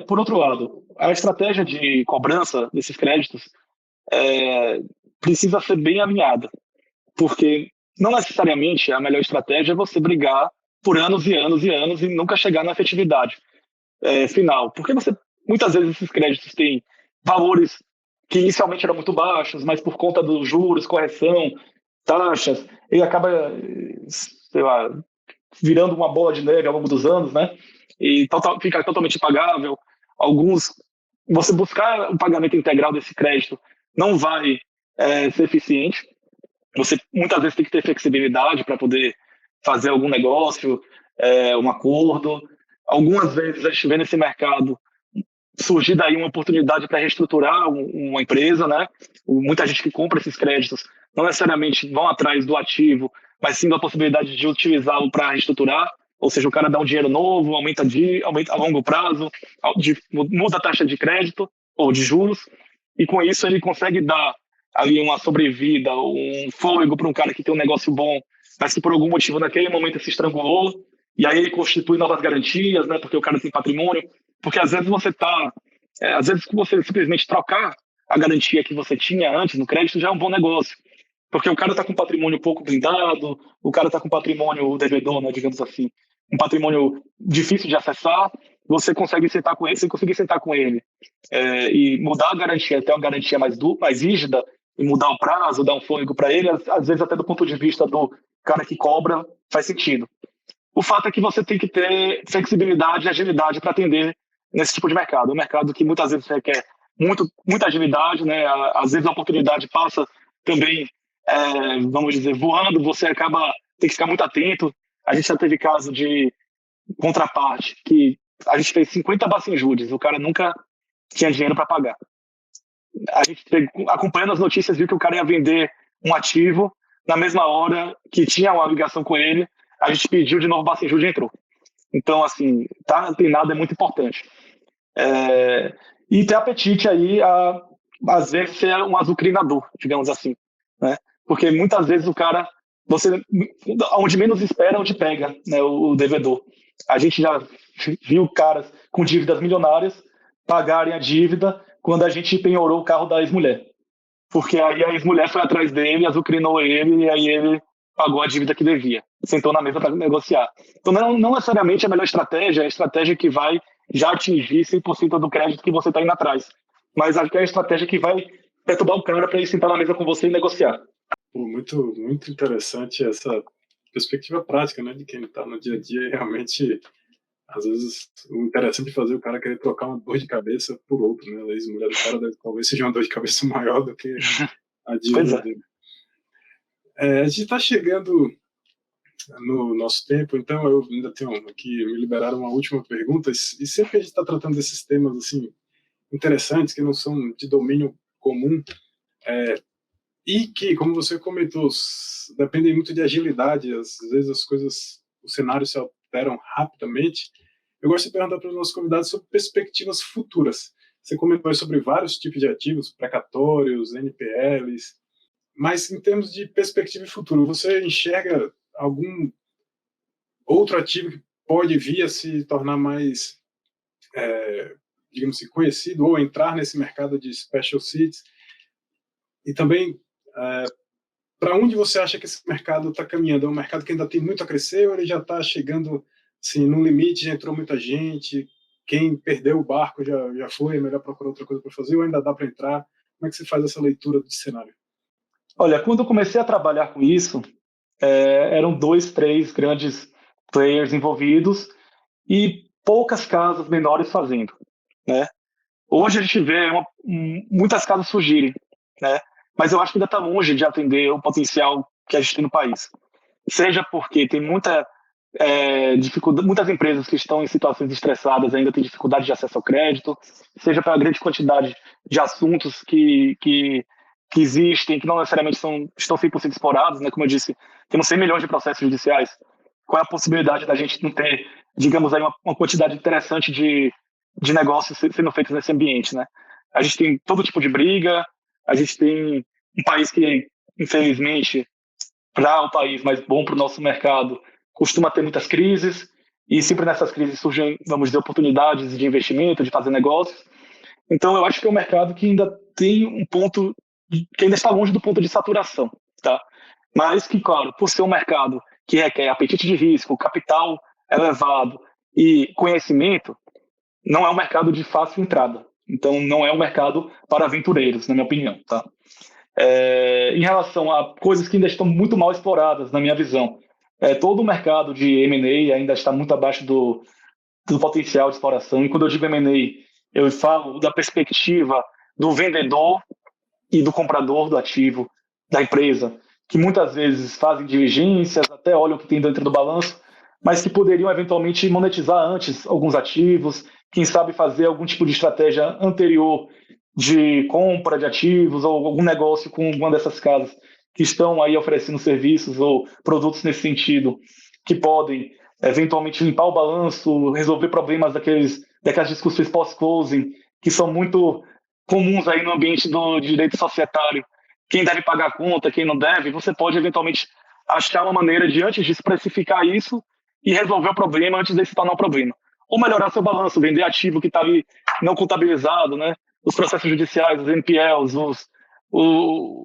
Por outro lado, a estratégia de cobrança desses créditos precisa ser bem alinhada, porque não necessariamente a melhor estratégia é você brigar por anos e anos e anos e nunca chegar na efetividade final, porque muitas vezes esses créditos têm valores que inicialmente eram muito baixos, mas por conta dos juros, correção, taxas, ele acaba, sei lá, virando uma bola de neve ao longo dos anos, né? E fica totalmente impagável. Você buscar o pagamento integral desse crédito não vai ser eficiente. Você muitas vezes tem que ter flexibilidade para poder fazer algum negócio, um acordo. algumas vezes a gente vê nesse mercado surgir daí uma oportunidade para reestruturar uma empresa, né? Muita gente que compra esses créditos não necessariamente vão atrás do ativo, mas sim da possibilidade de utilizá-lo para reestruturar, ou seja, o cara dá um dinheiro novo, aumenta a longo prazo, muda a taxa de crédito ou de juros, e com isso ele consegue dar ali uma sobrevida, um fôlego para um cara que tem um negócio bom, mas que por algum motivo naquele momento se estrangulou, e aí ele constitui novas garantias, né? Porque o cara tem patrimônio, porque às vezes às vezes você simplesmente trocar a garantia que você tinha antes no crédito já é um bom negócio. Porque o cara está com patrimônio pouco blindado, o cara está com patrimônio devedor, né, digamos assim, um patrimônio difícil de acessar, você consegue sentar com ele, e mudar a garantia até uma garantia mais rígida, e mudar o prazo, dar um fôlego para ele, às vezes até do ponto de vista do cara que cobra, faz sentido. O fato é que você tem que ter flexibilidade e agilidade para atender nesse tipo de mercado. É um mercado que muitas vezes requer muita agilidade, né? Às vezes a oportunidade passa também, vamos dizer, voando, você tem que ficar muito atento. A gente já teve caso de contraparte, que a gente fez 50 bacenjudes, o cara nunca tinha dinheiro para pagar. A gente, acompanhando as notícias, viu que o cara ia vender um ativo, na mesma hora que tinha uma ligação com ele, a gente pediu de novo o bacenjude e entrou. Então, assim, tá antenado é muito importante. E ter apetite aí, às vezes, ser um azucrinador, digamos assim, né? Porque muitas vezes o cara, onde menos espera, onde pega, né, o devedor. A gente já viu caras com dívidas milionárias pagarem a dívida quando a gente penhorou o carro da ex-mulher. Porque aí a ex-mulher foi atrás dele, azucrinou ele, e aí ele pagou a dívida que devia. Sentou na mesa para negociar. Então, não necessariamente a melhor estratégia é a estratégia que vai já atingir 100% do crédito que você está indo atrás. Mas acho que é a estratégia que vai perturbar o cara para ele sentar na mesa com você e negociar. Muito, muito interessante essa perspectiva prática, né, de quem está no dia a dia. E realmente, às vezes, o interessante de fazer o cara querer trocar uma dor de cabeça por outra, né? A ex-mulher do cara talvez seja uma dor de cabeça maior do que a dívida dele. A gente está chegando no nosso tempo, então eu ainda tenho aqui, me liberaram uma última pergunta, e sempre que a gente está tratando desses temas assim interessantes, que não são de domínio comum, e que, como você comentou, dependem muito de agilidade, às vezes os cenários se alteram rapidamente. Eu gosto de perguntar para os nossos convidados sobre perspectivas futuras. Você comentou sobre vários tipos de ativos, precatórios, NPLs, mas em termos de perspectiva futuro, você enxerga algum outro ativo que pode vir a se tornar mais, digamos assim, conhecido ou entrar nesse mercado de special situations? E também, para onde você acha que esse mercado está caminhando? É um mercado que ainda tem muito a crescer ou ele já está chegando assim, no limite, já entrou muita gente, quem perdeu o barco já foi, é melhor procurar outra coisa para fazer ou ainda dá para entrar? Como é que você faz essa leitura do cenário? Olha, quando eu comecei a trabalhar com isso, eram 2, 3 grandes players envolvidos e poucas casas menores fazendo, né? Hoje a gente vê muitas casas surgirem, né? Mas eu acho que ainda está longe de atender o potencial que a gente tem no país. Seja porque tem muita dificuldade, muitas empresas que estão em situações estressadas ainda têm dificuldade de acesso ao crédito, seja pela grande quantidade de assuntos que existem, que não necessariamente estão 100% explorados, né? Como eu disse, temos 100 milhões de processos judiciais. Qual é a possibilidade da gente não ter, digamos aí, uma quantidade interessante de negócios sendo feitos nesse ambiente, né? A gente tem todo tipo de briga, a gente tem um país que, infelizmente, para o país, mas bom para o nosso mercado, costuma ter muitas crises, e sempre nessas crises surgem, vamos dizer, oportunidades de investimento, de fazer negócios. Então, eu acho que é um mercado que ainda tem um ponto, que ainda está longe do ponto de saturação, tá? Mas que, claro, por ser um mercado que requer apetite de risco, capital elevado e conhecimento, não é um mercado de fácil entrada. Então, não é um mercado para aventureiros, na minha opinião, tá? Em relação a coisas que ainda estão muito mal exploradas, na minha visão, todo o mercado de M&A ainda está muito abaixo do potencial de exploração. E quando eu digo M&A, eu falo da perspectiva do vendedor e do comprador do ativo da empresa, que muitas vezes fazem diligências, até olham o que tem dentro do balanço, mas que poderiam eventualmente monetizar antes alguns ativos, quem sabe fazer algum tipo de estratégia anterior de compra de ativos ou algum negócio com uma dessas casas que estão aí oferecendo serviços ou produtos nesse sentido, que podem eventualmente limpar o balanço, resolver problemas daquelas discussões pós-closing, que são muito comuns aí no ambiente do direito societário. Quem deve pagar a conta, quem não deve, você pode eventualmente achar uma maneira de, antes disso, precificar isso e resolver o problema antes de se tornar um problema. Ou melhorar seu balanço, vender ativo que está ali não contabilizado, né? Os processos judiciais, os NPLs,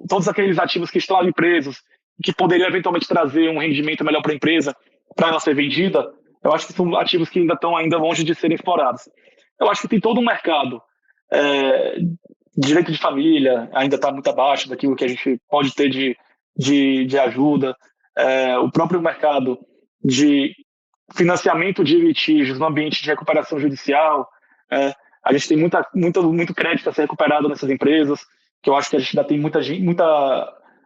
todos aqueles ativos que estão ali presos, que poderiam eventualmente trazer um rendimento melhor para a empresa, para ela ser vendida, eu acho que são ativos que ainda estão longe de serem explorados. Eu acho que tem todo um mercado. Direito de família ainda está muito abaixo daquilo que a gente pode ter de ajuda. O próprio mercado de financiamento de litígios no ambiente de recuperação judicial. A gente tem muito crédito a ser recuperado nessas empresas, que eu acho que a gente ainda tem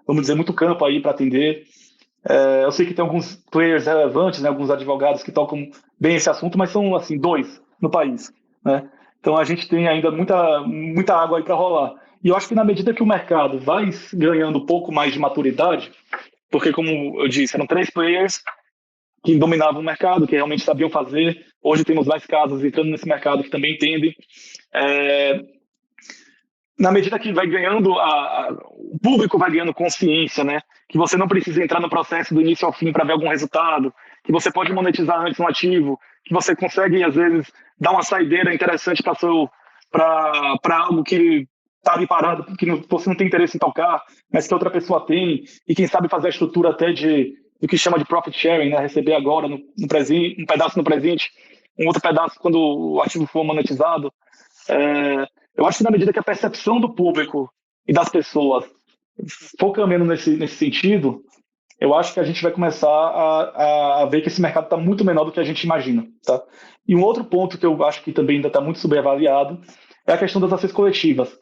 vamos dizer, muito campo aí para atender. Eu sei que tem alguns players relevantes, né, alguns advogados que tocam bem esse assunto, mas são assim 2 no país, né? Então a gente tem ainda muita água aí para rolar. E eu acho que na medida que o mercado vai ganhando um pouco mais de maturidade, porque como eu disse, eram 3 players que dominavam o mercado, que realmente sabiam fazer. Hoje temos mais casas entrando nesse mercado que também entendem. Na medida que vai ganhando, o público vai ganhando consciência, né? Que você não precisa entrar no processo do início ao fim para ver algum resultado, que você pode monetizar antes um ativo, que você consegue, às vezes, dar uma saideira interessante para algo que está ali parado, que você não tem interesse em tocar, mas que outra pessoa tem, e quem sabe fazer a estrutura até do que chama de profit sharing, né? Receber agora no presente, um pedaço no presente, um outro pedaço quando o ativo for monetizado. Eu acho que na medida que a percepção do público e das pessoas for caminhando nesse sentido, eu acho que a gente vai começar a ver que esse mercado está muito menor do que a gente imagina. Tá? E um outro ponto que eu acho que também ainda está muito subavaliado é a questão das ações coletivas,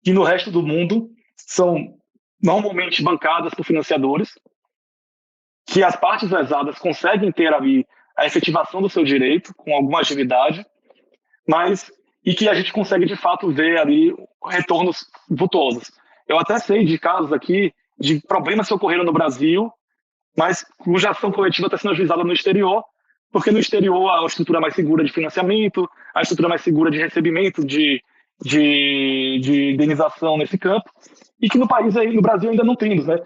que no resto do mundo são normalmente bancadas por financiadores, que as partes lesadas conseguem ter ali a efetivação do seu direito com alguma agilidade, e que a gente consegue de fato ver ali retornos vultuosos. Eu até sei de casos aqui de problemas que ocorreram no Brasil, mas cuja ação coletiva está sendo ajuizada no exterior, porque no exterior há a estrutura mais segura de financiamento, a estrutura mais segura de recebimento de indenização nesse campo, e que no Brasil ainda não temos, né?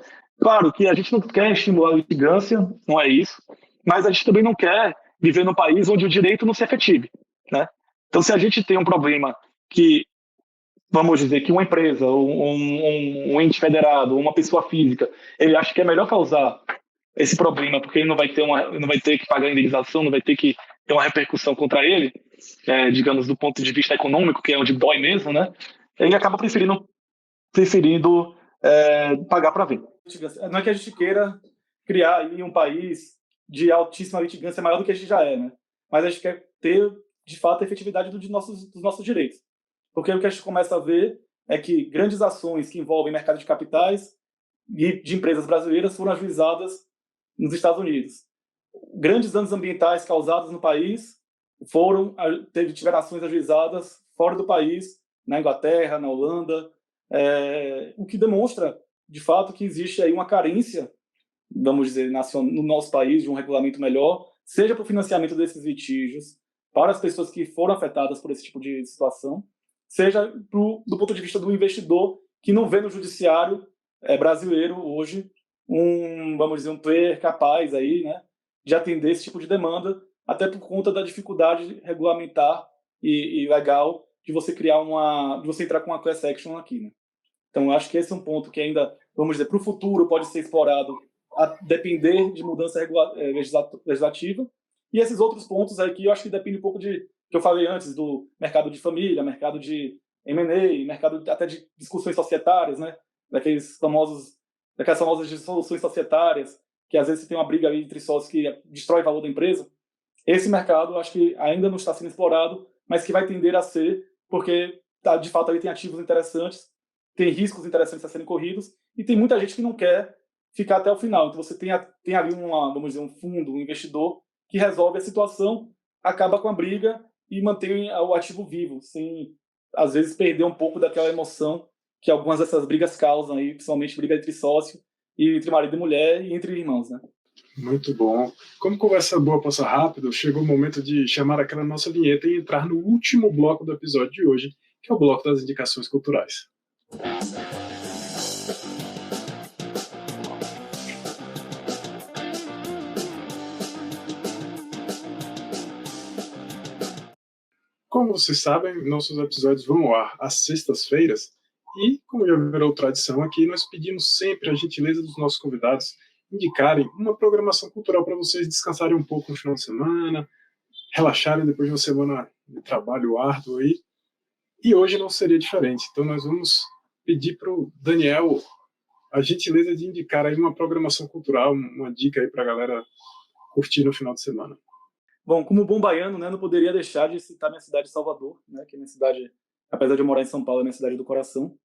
Claro que a gente não quer estimular a litigância, não é isso, mas a gente também não quer viver num país onde o direito não se efetive, né? Então, se a gente tem um problema que, vamos dizer, que uma empresa, um ente federado, uma pessoa física, ele acha que é melhor causar esse problema porque ele não vai ter que pagar a indenização, não vai ter que ter uma repercussão contra ele, digamos, do ponto de vista econômico, que é onde dói mesmo, né? Ele acaba preferindo pagar para ver. Não é que a gente queira criar aí um país de altíssima litigância maior do que a gente já é, né? Mas a gente quer ter, de fato, a efetividade dos nossos direitos. Porque o que a gente começa a ver é que grandes ações que envolvem mercado de capitais e de empresas brasileiras foram ajuizadas nos Estados Unidos. Grandes danos ambientais causados no país tiveram ações ajuizadas fora do país, na Inglaterra, na Holanda, o que demonstra, de fato, que existe aí uma carência, vamos dizer, no nosso país, de um regulamento melhor, seja para o financiamento desses litígios, para as pessoas que foram afetadas por esse tipo de situação, seja do ponto de vista do investidor que não vê no judiciário brasileiro hoje vamos dizer, um player capaz aí, né, de atender esse tipo de demanda, até por conta da dificuldade regulamentar e legal de você de você entrar com uma class action aqui, né? Então, eu acho que esse é um ponto que ainda, vamos dizer, para o futuro pode ser explorado a depender de mudança legislativa. E esses outros pontos aqui, eu acho que depende um pouco que eu falei antes, do mercado de família, mercado de M&A, mercado até de discussões societárias, né? Daquelas famosas dissoluções societárias, que às vezes você tem uma briga ali entre sócios que destrói o valor da empresa. Esse mercado, eu acho que ainda não está sendo explorado, mas que vai tender a ser, porque, de fato, ali tem ativos interessantes, tem riscos interessantes a serem corridos, e tem muita gente que não quer ficar até o final. Então, você tem ali vamos dizer, um fundo, um investidor, que resolve a situação, acaba com a briga e mantém o ativo vivo, sem, às vezes, perder um pouco daquela emoção que algumas dessas brigas causam, aí, principalmente briga entre sócio, e entre marido e mulher e entre irmãos, né? Muito bom. Como conversa boa passa rápido, chegou o momento de chamar aquela nossa vinheta e entrar no último bloco do episódio de hoje, que é o bloco das indicações culturais. Como vocês sabem, nossos episódios vão ao ar às sextas-feiras e, como já virou tradição aqui, nós pedimos sempre a gentileza dos nossos convidados indicarem uma programação cultural para vocês descansarem um pouco no final de semana, relaxarem depois de uma semana de trabalho árduo aí. E hoje não seria diferente. Então nós vamos pedir para o Daniel a gentileza de indicar aí uma programação cultural, uma dica aí para a galera curtir no final de semana. Bom, como bom baiano, né, não poderia deixar de citar minha cidade de Salvador, né, que é minha cidade, apesar de eu morar em São Paulo, é minha cidade do coração,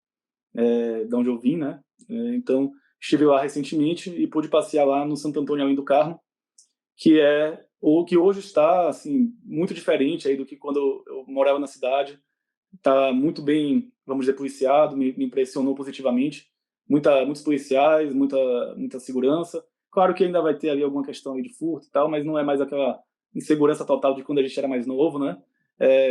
de onde eu vim, né? Então, estive lá recentemente e pude passear lá no Santo Antônio Além do Carmo, que é o que hoje está assim muito diferente aí do que quando eu morava na cidade. Está muito bem, vamos dizer, policiado, me impressionou positivamente. Muitos policiais, muita segurança. Claro que ainda vai ter ali alguma questão aí de furto e tal, mas não é mais aquela insegurança total de quando a gente era mais novo, né?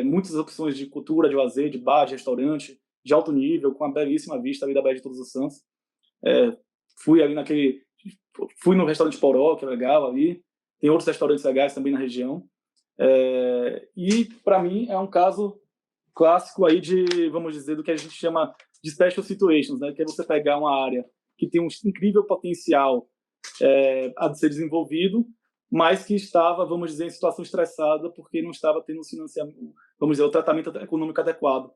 Muitas opções de cultura, de lazer, de bar, de restaurante, de alto nível, com uma belíssima vista ali da Baía de Todos os Santos. Fui no restaurante Poró, que é legal ali. Tem outros restaurantes legais também na região. E, para mim, é um caso clássico aí de, vamos dizer, do que a gente chama de special situations, né? Que é você pegar uma área que tem um incrível potencial a ser desenvolvido, mas que estava, vamos dizer, em situação estressada porque não estava tendo vamos dizer, o tratamento econômico adequado.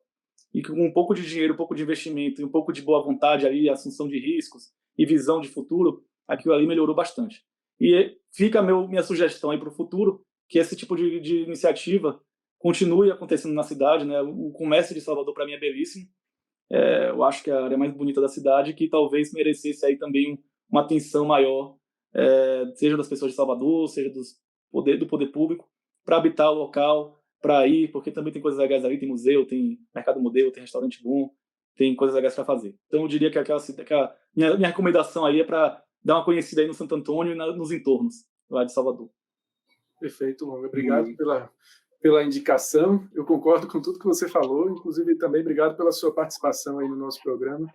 E com um pouco de dinheiro, um pouco de investimento e um pouco de boa vontade ali, assunção de riscos e visão de futuro, aquilo ali melhorou bastante. E fica minha sugestão aí para o futuro, que esse tipo de iniciativa continue acontecendo na cidade, né? O comércio de Salvador, para mim, é belíssimo. Eu acho que é a área mais bonita da cidade, que talvez merecesse aí também uma atenção maior, seja das pessoas de Salvador, seja do poder público, para habitar o local, para ir, porque também tem coisas legais ali, tem museu, tem mercado modelo, tem restaurante bom, tem coisas legais para fazer. Então eu diria que minha recomendação aí é para dar uma conhecida aí no Santo Antônio e nos entornos lá de Salvador. Perfeito, Longa. Obrigado pela indicação. Eu concordo com tudo que você falou, inclusive também obrigado pela sua participação aí no nosso programa.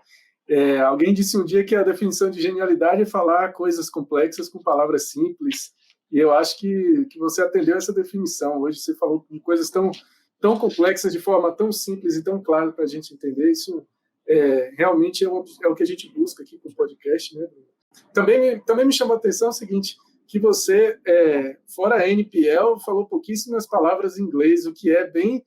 Alguém disse um dia que a definição de genialidade é falar coisas complexas com palavras simples, e eu acho que você atendeu essa definição. Hoje você falou de coisas tão complexas de forma tão simples e tão clara para a gente entender. Isso realmente é o que a gente busca aqui com o podcast, né? Também me chamou a atenção o seguinte, que você, fora a NPL, falou pouquíssimas palavras em inglês, o que é bem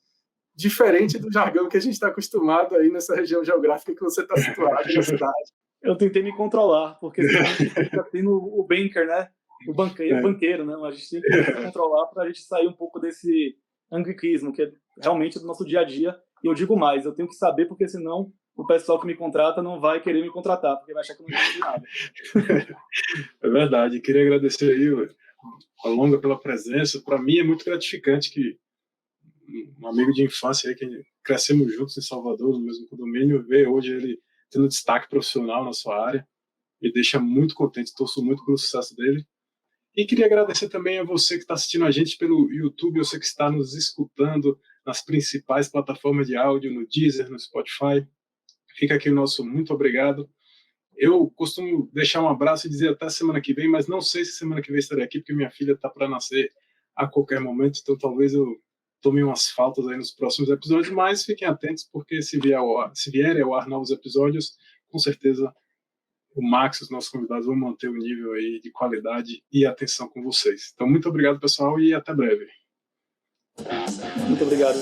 diferente do jargão que a gente está acostumado aí nessa região geográfica que você está situado na cidade. Eu tentei me controlar, porque senão a gente fica tendo o banker, né? O banqueiro, né? A gente tem que se controlar para a gente sair um pouco desse anglicismo, que é realmente do nosso dia a dia. E eu digo mais, eu tenho que saber, porque senão o pessoal que me contrata não vai querer me contratar, porque vai achar que eu não entendo nada. É verdade. Queria agradecer aí a Longa pela presença. Para mim é muito gratificante que um amigo de infância aí, que crescemos juntos em Salvador, no mesmo condomínio, ver hoje ele tendo destaque profissional na sua área. Me deixa muito contente, torço muito pelo sucesso dele. E queria agradecer também a você que está assistindo a gente pelo YouTube, você que está nos escutando nas principais plataformas de áudio, no Deezer, no Spotify. Fica aqui o nosso muito obrigado. Eu costumo deixar um abraço e dizer até semana que vem, mas não sei se semana que vem estarei aqui, porque minha filha está para nascer a qualquer momento, então talvez eu tome umas faltas aí nos próximos episódios, mas fiquem atentos, porque se vierem ao ar novos episódios, com certeza o Max e os nossos convidados vão manter o nível aí de qualidade e atenção com vocês. Então, muito obrigado, pessoal, e até breve. Muito obrigado.